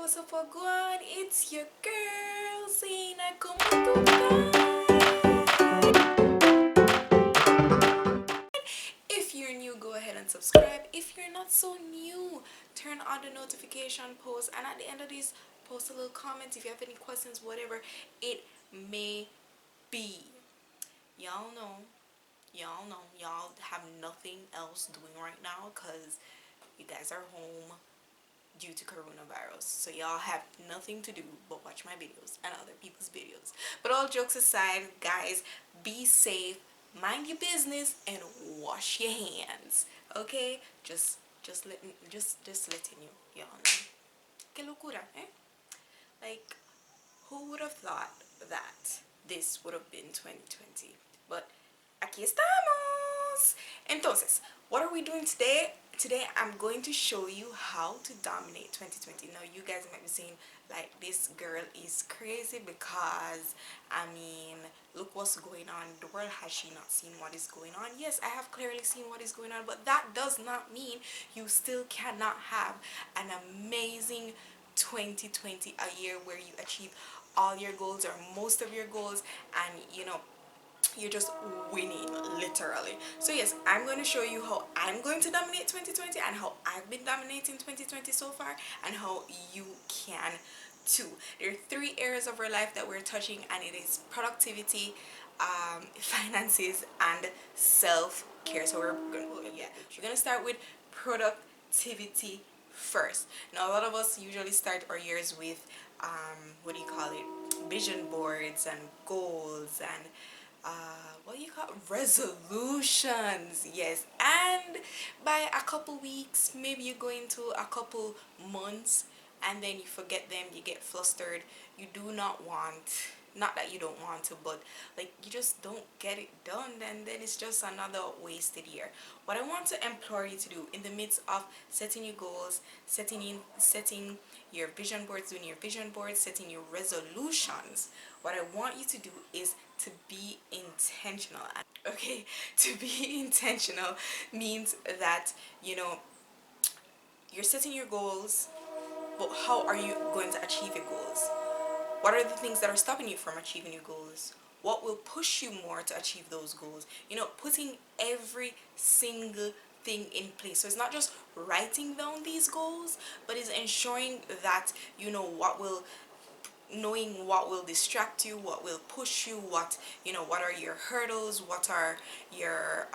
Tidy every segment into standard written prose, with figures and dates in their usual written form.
what's up, wagwan? It's your girl, Xaymaca Beauty. If you're new, go ahead and subscribe. If you're not so new, turn on the notification post. And at the end of this, post a little comment if you have any questions, whatever it may be. Y'all know, y'all have nothing else doing right now because you guys are home due to coronavirus, so y'all have nothing to do but watch my videos and other people's videos. But all jokes aside, guys, be safe, mind your business, and wash your hands, okay? Just letting y'all know. Que locura, eh? Like, who would have thought that this would have been 2020? But aquí estamos. Entonces, what are we doing today? Today I'm going to show you how to dominate 2020. Now you guys might be saying like, this girl is crazy because I mean, look what's going on in the world. Has she not seen what is going on? Yes, I have clearly seen what is going on, but that does not mean you still cannot have an amazing 2020, a year where you achieve all your goals or most of your goals, and you're just winning, literally. So yes, I'm going to show you how I'm going to dominate 2020 and how I've been dominating 2020 so far, and how you can too. There are 3 areas of our life that we're touching, and it is productivity, finances, and self-care. So we're gonna start with productivity first. Now a lot of us usually start our years with what do you call it, vision boards and goals and what do you call it? Resolutions. Yes, and by a couple weeks, maybe you go into a couple months, and then you forget them, you get flustered, you do not want, not that you don't want to, but like you just don't get it done, then it's just another wasted year. What I want to implore you to do in the midst of setting your goals, setting your vision boards, doing your vision boards, setting your resolutions, what I want you to do is to be intentional. Okay, to be intentional means that you're setting your goals, but how are you going to achieve your goals? What are the things that are stopping you from achieving your goals? What will push you more to achieve those goals? Putting every single thing in place. So it's not just writing down these goals, but it's ensuring that knowing what will distract you, what will push you, what are your hurdles, what are your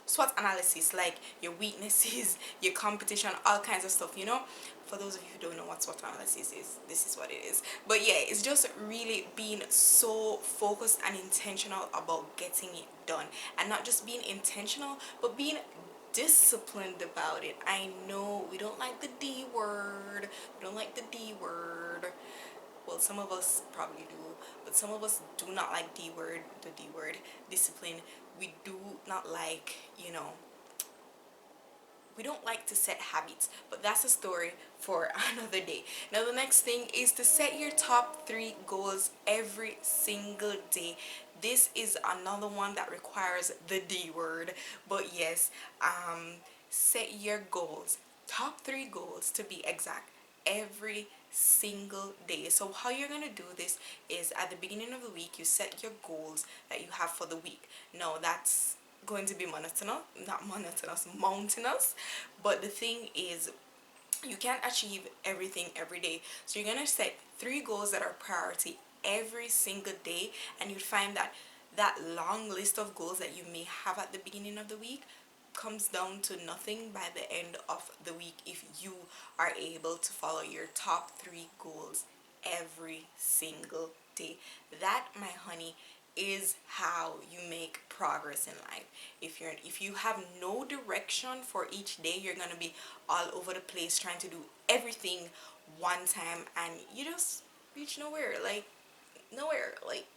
SWOT analysis, like your weaknesses, your competition, all kinds of stuff. For those of you who don't know what SWOT analysis is, this is what it is. But yeah, it's just really being so focused and intentional about getting it done, and not just being intentional, but being disciplined about it. I know we don't like the D word. We don't like the D word. Well, some of us probably do, but some of us do not like the D word, discipline. We do not like, we don't like to set habits, but that's a story for another day. Now the next thing is to set your top 3 goals every single day. This is another one that requires the D word, but yes, set your goals, top 3 goals to be exact, every single day. So how you're gonna do this is, at the beginning of the week, you set your goals that you have for the week. No, that's going to be mountainous, but the thing is, you can't achieve everything every day. So you're gonna set 3 goals that are priority every single day, and you'd find that that long list of goals that you may have at the beginning of the week comes down to nothing by the end of the week if you are able to follow your top 3 goals every single day. That, my honey, is how you make progress in life. If you have no direction for each day, you're gonna be all over the place trying to do everything one time, and you just reach nowhere. Like, nowhere. Like,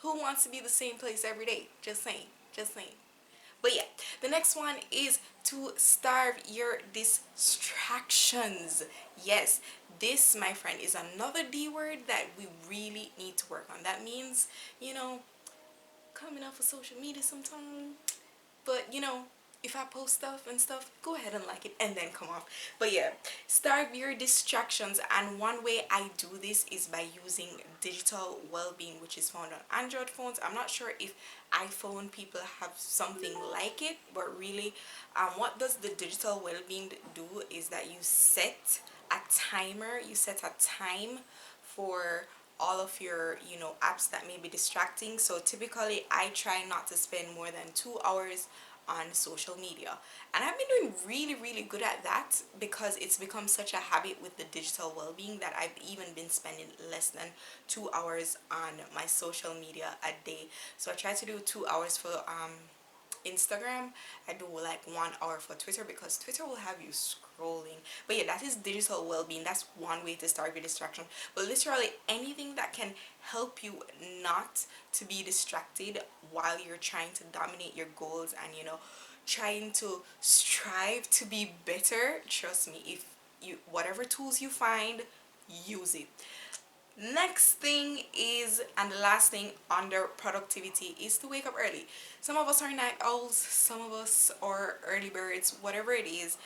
who wants to be the same place every day? Just saying. But yeah, the next one is to starve your distractions. Yes, this, my friend, is another D word that we really need to work on. That means, coming off of social media sometime, but if I post stuff and stuff, go ahead and like it and then come off. But yeah, starve your distractions, and one way I do this is by using digital well-being, which is found on Android phones. I'm not sure if iPhone people have something like it, but really, what does the digital well-being do is that you set a timer, you set a time for all of your apps that may be distracting. So typically I try not to spend more than 2 hours on social media, and I've been doing really good at that because it's become such a habit with the digital well-being that I've even been spending less than 2 hours on my social media a day. So I try to do 2 hours for Instagram. I do like 1 hour for Twitter because Twitter will have you scrolling. But yeah, that is digital well-being. That's one way to start your distraction. But literally anything that can help you not to be distracted while you're trying to dominate your goals and trying to strive to be better. Trust me, if you whatever tools you find, use it. Next thing is, and the last thing under productivity, is to wake up early. Some of us are night owls, some of us are early birds, whatever it is.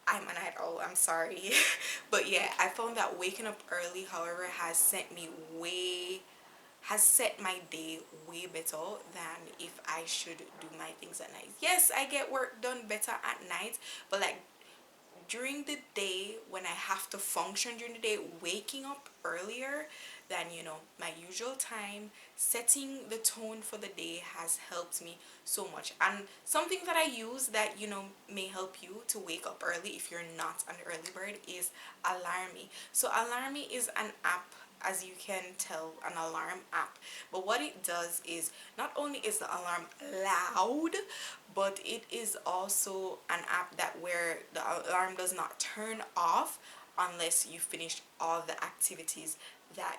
I'm a night owl, I'm sorry. But yeah, I found that waking up early, however, has set my day way better than if I should do my things at night. Yes, I get work done better at night, but like during the day, when I have to function during the day, waking up earlier than my usual time, setting the tone for the day has helped me so much. And something that I use that may help you to wake up early if you're not an early bird is Alarmy. So Alarmy is an app, as you can tell, an alarm app. But what it does is, not only is the alarm loud, but it is also an app that where the alarm does not turn off unless you finish all the activities that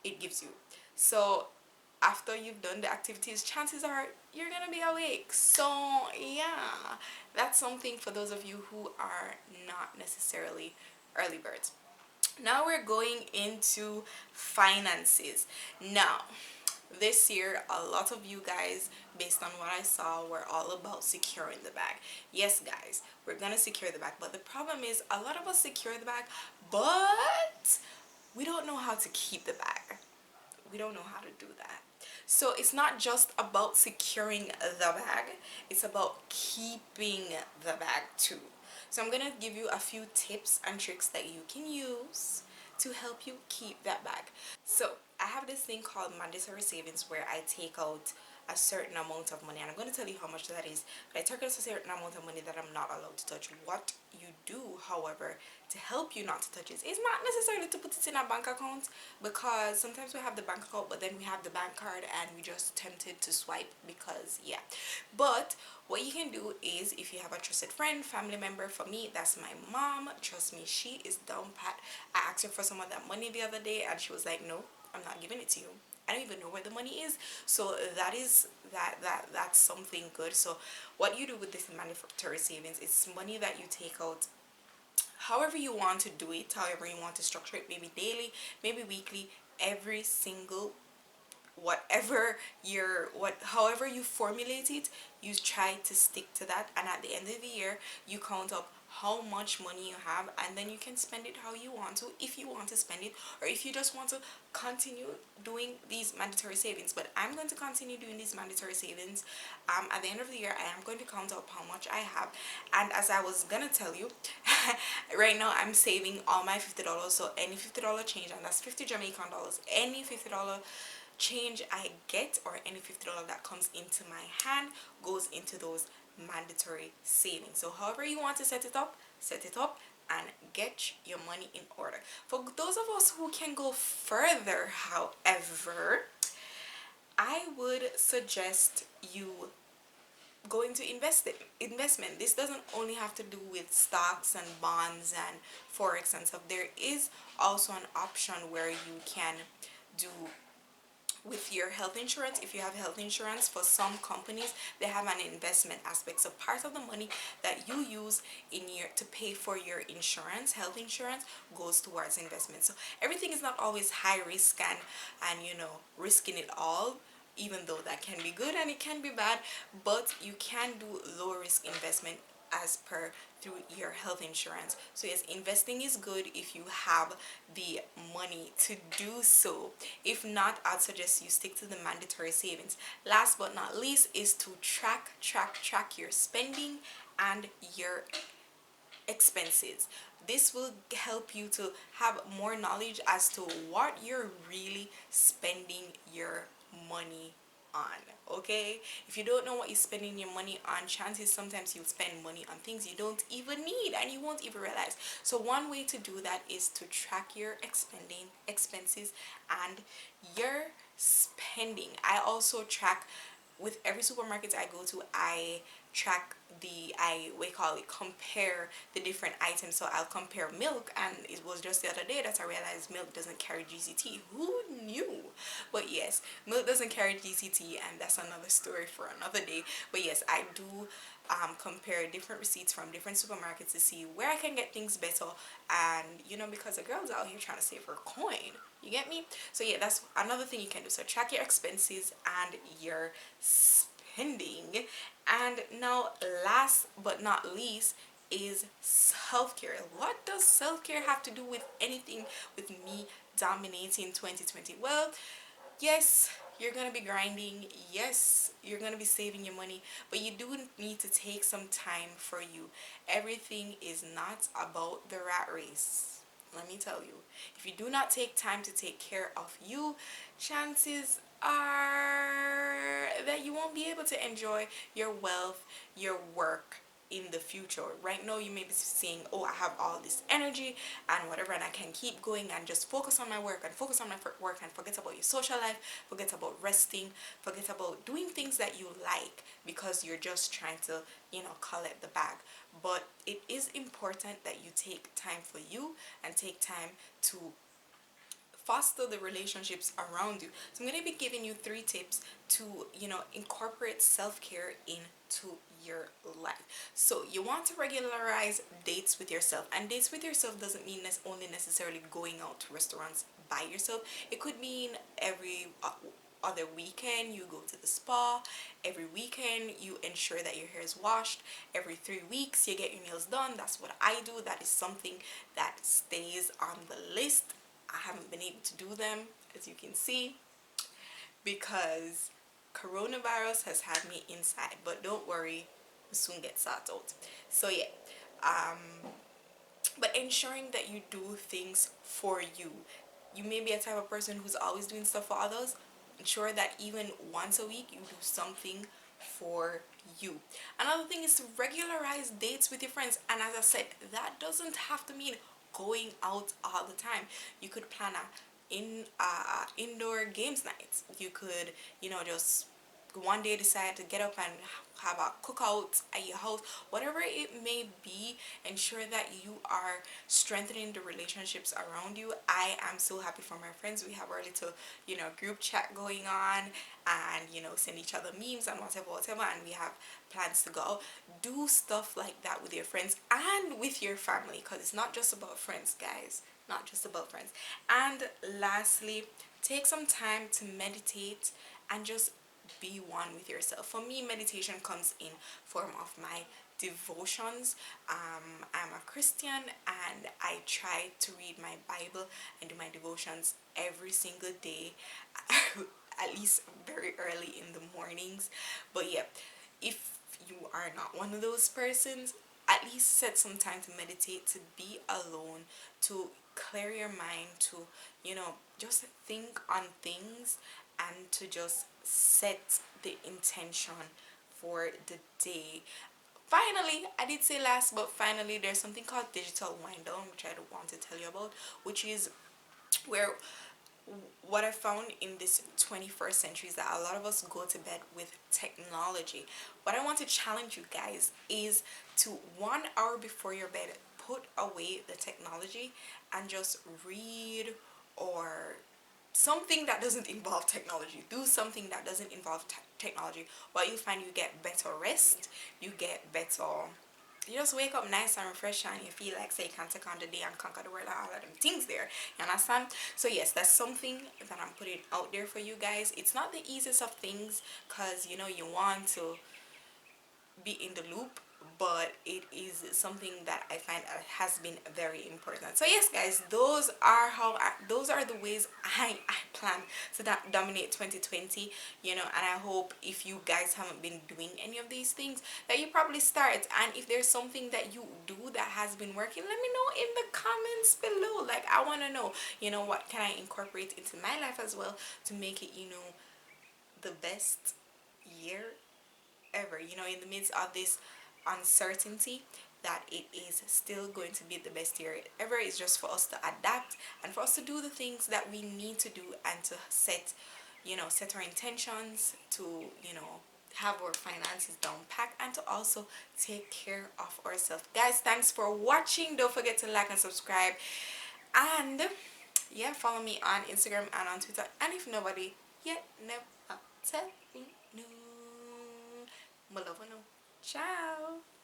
it gives you. So after you've done the activities, chances are you're gonna be awake. So yeah, that's something for those of you who are not necessarily early birds. Now we're going into finances. Now, this year, a lot of you guys, based on what I saw, were all about securing the bag. Yes, guys, we're gonna secure the bag, but the problem is a lot of us secure the bag, but we don't know how to keep the bag. We don't know how to do that. So it's not just about securing the bag, it's about keeping the bag too. So I'm gonna give you a few tips and tricks that you can use to help you keep that bag. So I have this thing called mandatory savings where I take out a certain amount of money, and I'm going to tell you how much that is, but I take out a certain amount of money that I'm not allowed to touch. What you do, however, to help you not to touch it is not necessarily to put it in a bank account, because sometimes we have the bank account but then we have the bank card and we just tempted to swipe because yeah. But what you can do is, if you have a trusted friend, family member, for me that's my mom, trust me, she is down pat. I asked her for some of that money the other day and she was like, no, I'm not giving it to you. I don't even know where the money is. So that's something good. So what you do with this mandatory savings is money that you take out however you want to do it, however you want to structure it, maybe daily, maybe weekly, every single, whatever however you formulate it, you try to stick to that, and at the end of the year you count up how much money you have, and then you can spend it how you want to, if you want to spend it, or if you just want to continue doing these mandatory savings. But I'm going to continue doing these mandatory savings. At the end of the year, I am going to count up how much I have, and as I was gonna tell you, right now I'm saving all my $50. So any $50 change, and that's 50 Jamaican dollars, any $50 change I get, or any $50 that comes into my hand, goes into those mandatory savings. So however you want to set it up, and get your money in order. For those of us who can go further, however, I would suggest you go into investment. This doesn't only have to do with stocks and bonds and forex and stuff. There is also an option where you can do with your health insurance. If you have health insurance, for some companies they have an investment aspect, so part of the money that you use in your to pay for your insurance, health insurance, goes towards investment. So everything is not always high risk and risking it all. even though that can be good and it can be bad, but you can do low risk investment as per through your health insurance. So yes, investing is good if you have the money to do so. If not, I'd suggest you stick to the mandatory savings. Last but not least is to track your spending and your expenses. This will help you to have more knowledge as to what you're really spending your money on. Okay, if you don't know what you're spending your money on, chances sometimes you'll spend money on things you don't even need and you won't even realize. So one way to do that is to track your expending expenses and your spending. I also track with every supermarket I go to. I track I we call it compare the different items. So I'll compare milk, and it was just the other day that I realized milk doesn't carry GCT. Who knew? But yes, milk doesn't carry GCT, and that's another story for another day. But yes, I do compare different receipts from different supermarkets to see where I can get things better. And because the girl's out here trying to save her coin, you get me? So yeah, that's another thing you can do. So track your expenses and your spending. And now, last but not least, is self-care. What does self-care have to do with anything with me dominating 2020? Well, yes, you're gonna be grinding. Yes, you're gonna be saving your money, but you do need to take some time for you. Everything is not about the rat race. Let me tell you, if you do not take time to take care of you, chances are that you won't be able to enjoy your wealth, your work in the future. Right now you may be saying, oh, I have all this energy and whatever, and I can keep going and just focus on my work and focus on my work and forget about your social life, forget about resting, forget about doing things that you like because you're just trying to collect the bag. But it is important that you take time for you and take time to foster the relationships around you. So I'm going to be giving you 3 tips to incorporate self-care into your life. So you want to regularize dates with yourself, and dates with yourself doesn't mean only necessarily going out to restaurants by yourself. It could mean every other weekend you go to the spa, every weekend you ensure that your hair is washed, every 3 weeks you get your nails done. That's what I do. That is something that stays on the list. I haven't been able to do them, as you can see, because coronavirus has had me inside, but don't worry, we'll soon get sorted out. So yeah, but ensuring that you do things for you. You may be a type of person who's always doing stuff for others. Ensure that even once a week you do something for you. Another thing is to regularize dates with your friends. And as I said, that doesn't have to mean going out all the time. You could plan indoor games nights. You could, just one day decide to get up and have a cookout at your house. Whatever it may be, ensure that you are strengthening the relationships around you. I am so happy for my friends. We have our little group chat going on, and send each other memes and whatever, and we have plans to go out. Do stuff like that with your friends and with your family, because it's not just about friends, guys, not just about friends. And lastly, take some time to meditate and just be one with yourself. For me, meditation comes in form of my devotions. I'm a Christian, and I try to read my Bible and do my devotions every single day, at least very early in the mornings. But yeah, if you are not one of those persons, at least set some time to meditate, to be alone, to clear your mind, to just think on things, and to just set the intention for the day. Finally, I did say last, but finally, there's something called digital wind down, which I don't want to tell you about, which is where what I found in this 21st century is that a lot of us go to bed with technology. What I want to challenge you guys is to 1 hour before your bed, put away the technology and just read, or something that doesn't involve technology. Do something that doesn't involve technology. What you find, you get better rest, you get better you just wake up nice and refreshed and you feel like say you can take on the day and conquer the world and all of them things there. You understand? So yes, that's something that I'm putting out there for you guys. It's not the easiest of things because you know you want to be in the loop, but it is something that I find has been very important. So yes guys, those are the ways I plan to dominate 2020, you know. And I hope if you guys haven't been doing any of these things that you probably start, and if there's something that you do that has been working, let me know in the comments below. Like I want to know, you know, what can I incorporate into my life as well to make it, you know, the best year ever, you know, in the midst of this uncertainty, that it is still going to be the best year ever. It's just for us to adapt and for us to do the things that we need to do and to set, you know, set our intentions to, you know, have our finances down packed and to also take care of ourselves. Guys, thanks for watching. Don't forget to like and subscribe, and yeah, follow me on Instagram and on Twitter. And if nobody yet never tell me no, my love, no. Ciao.